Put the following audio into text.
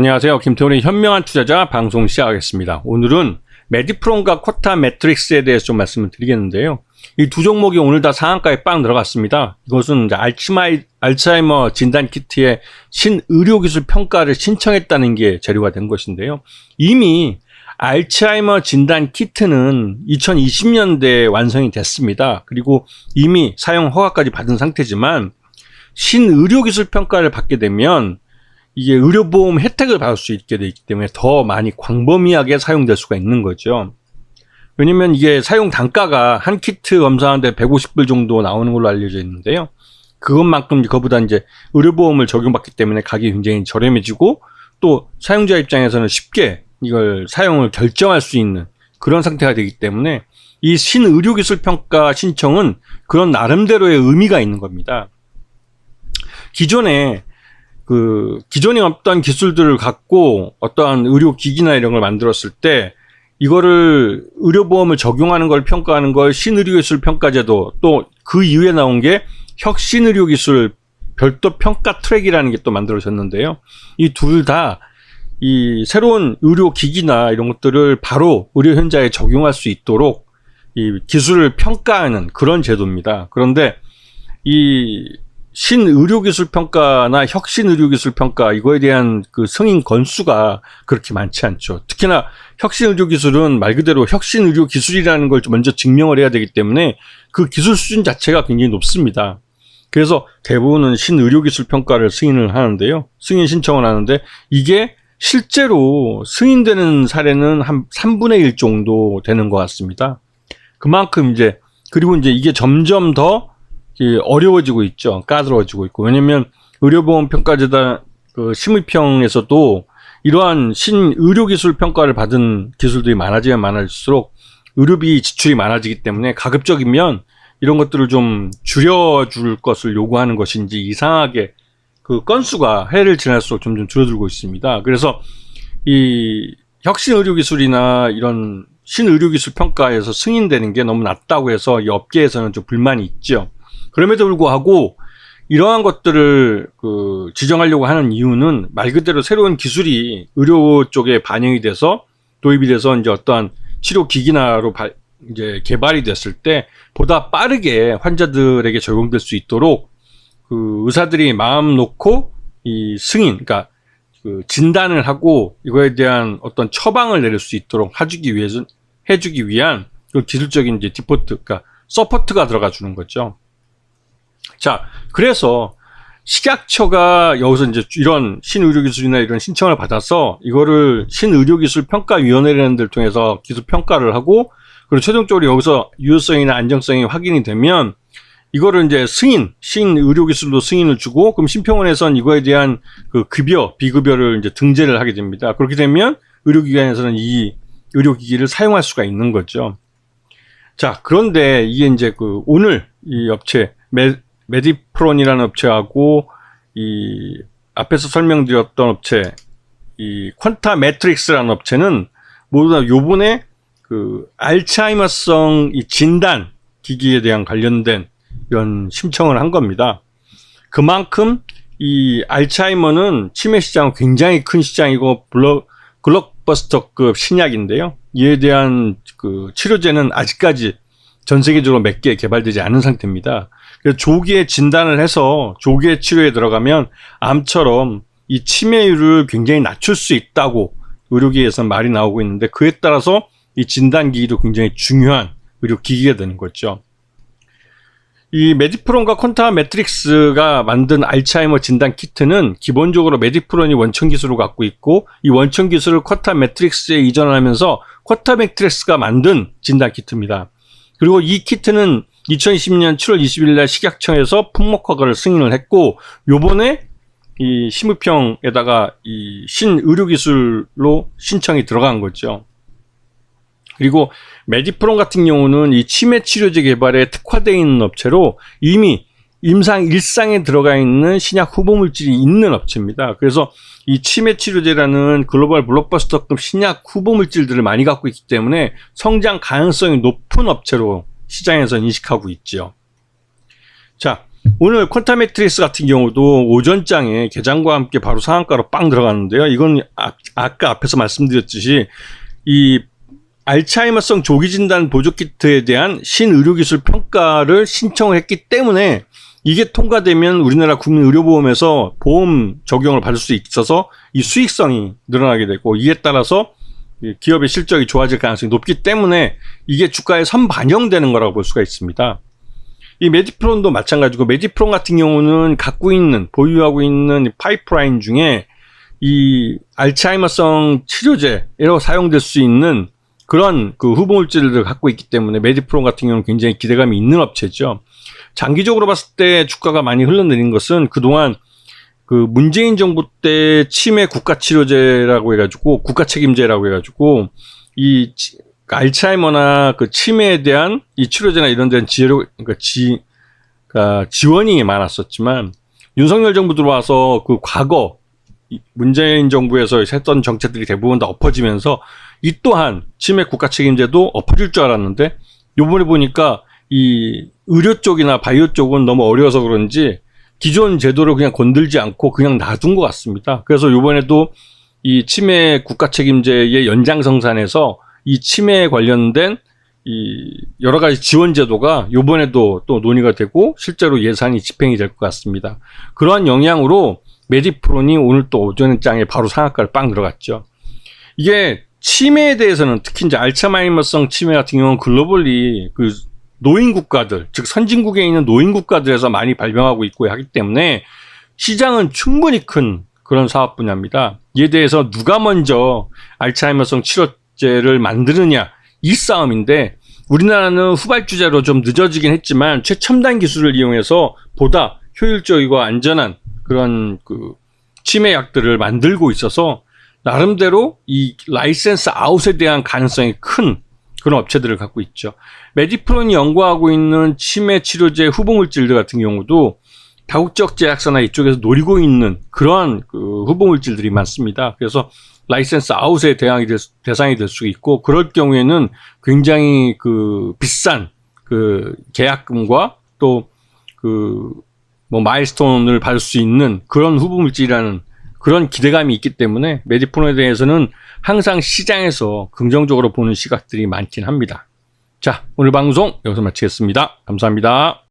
안녕하세요. 김태훈의 현명한 투자자 방송 시작하겠습니다. 오늘은 메디프론과 쿼타 매트릭스에 대해서 좀 말씀을 드리겠는데요. 이 두 종목이 오늘 다 상한가에 빵 들어갔습니다. 이것은 이제 알츠하이머 진단 키트의 신의료기술 평가를 신청했다는 게 재료가 된 것인데요. 이미 알츠하이머 진단 키트는 2020년대에 완성이 됐습니다. 그리고 이미 사용 허가까지 받은 상태지만 신의료기술 평가를 받게 되면 이게 의료보험 혜택을 받을 수 있게 되기 때문에 더 많이 광범위하게 사용될 수가 있는 거죠. 왜냐면 이게 사용 단가가 한 키트 검사하는데 150불 정도 나오는 걸로 알려져 있는데요. 그것만큼 그거보다 이제 의료보험을 적용받기 때문에 가격이 굉장히 저렴해지고 또 사용자 입장에서는 쉽게 이걸 사용을 결정할 수 있는 그런 상태가 되기 때문에 이 신의료기술 평가 신청은 그런 나름대로의 의미가 있는 겁니다. 기존에 없던 기술들을 갖고 어떠한 의료기기나 이런 걸 만들었을 때 이거를 의료보험을 적용하는 걸 평가하는 걸 신의료기술 평가제도, 또 그 이후에 나온 게 혁신의료기술 별도 평가 트랙이라는 게 또 만들어졌는데요. 이 둘 다 이 새로운 의료기기나 이런 것들을 바로 의료 현장에 적용할 수 있도록 이 기술을 평가하는 그런 제도입니다. 그런데 이 신의료기술 평가나 혁신의료기술 평가 이거에 대한 그 승인 건수가 그렇게 많지 않죠. 특히나 혁신의료기술은 말 그대로 혁신의료기술이라는 걸 먼저 증명을 해야 되기 때문에 그 기술 수준 자체가 굉장히 높습니다. 그래서 대부분은 신의료기술 평가를 승인을 하는데요. 승인 신청을 하는데 이게 실제로 승인되는 사례는 한 3분의 1 정도 되는 것 같습니다. 그만큼 그리고 이게 점점 더 어려워지고 있죠. 까다로워지고 있고. 왜냐면 의료보험 평가제다 심의평에서도 이러한 신의료기술 평가를 받은 기술들이 많아지면 많아질수록 의료비 지출이 많아지기 때문에 가급적이면 이런 것들을 좀 줄여줄 것을 요구하는 것인지 이상하게 그 건수가 해를 지날수록 점점 줄어들고 있습니다. 그래서 이 혁신의료기술이나 이런 신의료기술 평가에서 승인되는 게 너무 낮다고 해서 이 업계에서는 좀 불만이 있죠. 그럼에도 불구하고 이러한 것들을 지정하려고 하는 이유는 말 그대로 새로운 기술이 의료 쪽에 반영이 돼서 도입이 돼서 이제 어떠한 치료 기기나로 개발이 됐을 때 보다 빠르게 환자들에게 적용될 수 있도록 의사들이 마음 놓고 이 승인, 그러니까 진단을 하고 이거에 대한 어떤 처방을 내릴 수 있도록 해주기 위한 기술적인 디포트, 그러니까 서포트가 들어가 주는 거죠. 자, 그래서 식약처가 여기서 이런 신의료기술이나 이런 신청을 받아서 이거를 신의료기술평가위원회라는 데를 통해서 기술 평가를 하고, 그리고 최종적으로 여기서 유효성이나 안정성이 확인이 되면 이거를 신의료기술로 승인을 주고, 그럼 심평원에선 이거에 대한 비급여를 등재를 하게 됩니다. 그렇게 되면 의료기관에서는 이 의료기기를 사용할 수가 있는 거죠. 자, 그런데 이게 오늘 이 업체, 메디프론이라는 업체하고 이 앞에서 설명드렸던 업체, 이 쿼타 매트릭스라는 업체는 모두 다 요번에 알츠하이머성 이 진단 기기에 대한 관련된 이런 신청을 한 겁니다. 그만큼 이 알츠하이머는 치매 시장은 굉장히 큰 시장이고 블록버스터급 신약인데요. 이에 대한 치료제는 아직까지 전 세계적으로 몇 개 개발되지 않은 상태입니다. 그래서 조기에 진단을 해서 조기에 치료에 들어가면 암처럼 이 치매율을 굉장히 낮출 수 있다고 의료계에서 말이 나오고 있는데, 그에 따라서 이 진단기기도 굉장히 중요한 의료기기가 되는 거죠. 이 메디프론과 쿼타 매트릭스가 만든 알츠하이머 진단 키트는 기본적으로 메디프론이 원천 기술을 갖고 있고, 이 원천 기술을 쿼타 매트릭스에 이전하면서 쿼타 매트릭스가 만든 진단 키트입니다. 그리고 이 키트는 2020년 7월 20일 날 식약청에서 품목허가를 승인을 했고, 요번에 이 심의평에다가 이 신의료기술로 신청이 들어간 거죠. 그리고 메디프론 같은 경우는 이 치매 치료제 개발에 특화되어 있는 업체로 이미 일상에 들어가 있는 신약 후보물질이 있는 업체입니다. 그래서 이 치매 치료제라는 글로벌 블록버스터급 신약 후보물질들을 많이 갖고 있기 때문에 성장 가능성이 높은 업체로 시장에서 인식하고 있죠. 자, 오늘 퀀타매트릭스 같은 경우도 오전장에 개장과 함께 바로 상한가로 빵 들어갔는데요. 이건 아까 앞에서 말씀드렸듯이 이 알츠하이머성 조기 진단 보조 키트에 대한 신의료기술 평가를 신청을 했기 때문에 이게 통과되면 우리나라 국민의료보험에서 보험 적용을 받을 수 있어서 이 수익성이 늘어나게 되고, 이에 따라서 기업의 실적이 좋아질 가능성이 높기 때문에 이게 주가에 선반영되는 거라고 볼 수가 있습니다. 이 메디프론도 마찬가지고, 메디프론 같은 경우는 보유하고 있는 파이프라인 중에 이 알츠하이머성 치료제로 사용될 수 있는 그런 그 후보물질을 갖고 있기 때문에 메디프론 같은 경우는 굉장히 기대감이 있는 업체죠. 장기적으로 봤을 때 주가가 많이 흘러내린 것은 그동안 그 문재인 정부 때 치매 국가치료제라고 해가지고, 국가책임제라고 해가지고, 이 알츠하이머나 그 치매에 대한 이 치료제나 이런 데는 지원이 많았었지만, 윤석열 정부 들어와서 그 과거 문재인 정부에서 했던 정책들이 대부분 다 엎어지면서 이 또한 치매 국가책임제도 엎어질 줄 알았는데, 요번에 보니까 이 의료 쪽이나 바이오 쪽은 너무 어려워서 그런지 기존 제도를 그냥 건들지 않고 그냥 놔둔 것 같습니다. 그래서 요번에도 이 치매 국가책임제의 연장성산에서 이 치매에 관련된 이 여러 가지 지원 제도가 요번에도 또 논의가 되고 실제로 예산이 집행이 될 것 같습니다. 그러한 영향으로 메디프론이 오늘 또 오전장에 바로 상한가를 빵 들어갔죠. 이게 치매에 대해서는, 특히 이제 알츠하이머성 치매 같은 경우는 글로벌리 그 노인 국가들, 즉 선진국에 있는 노인 국가들에서 많이 발병하고 있고 하기 때문에 시장은 충분히 큰 그런 사업 분야입니다. 이에 대해서 누가 먼저 알츠하이머성 치료제를 만드느냐, 이 싸움인데, 우리나라는 후발주자로 좀 늦어지긴 했지만 최첨단 기술을 이용해서 보다 효율적이고 안전한 그런 그 치매 약들을 만들고 있어서 나름대로 이 라이센스 아웃에 대한 가능성이 큰 그런 업체들을 갖고 있죠. 메디프론이 연구하고 있는 치매 치료제 후보물질들 같은 경우도 다국적 제약사나 이쪽에서 노리고 있는 그러한 그 후보물질들이 많습니다. 그래서 라이센스 아웃의 대상이 될 수 있고, 그럴 경우에는 굉장히 그 비싼 그 계약금과 또 그 뭐 마일스톤을 받을 수 있는 그런 후보물질이라는 그런 기대감이 있기 때문에 메디프론에 대해서는 항상 시장에서 긍정적으로 보는 시각들이 많긴 합니다. 자, 오늘 방송 여기서 마치겠습니다. 감사합니다.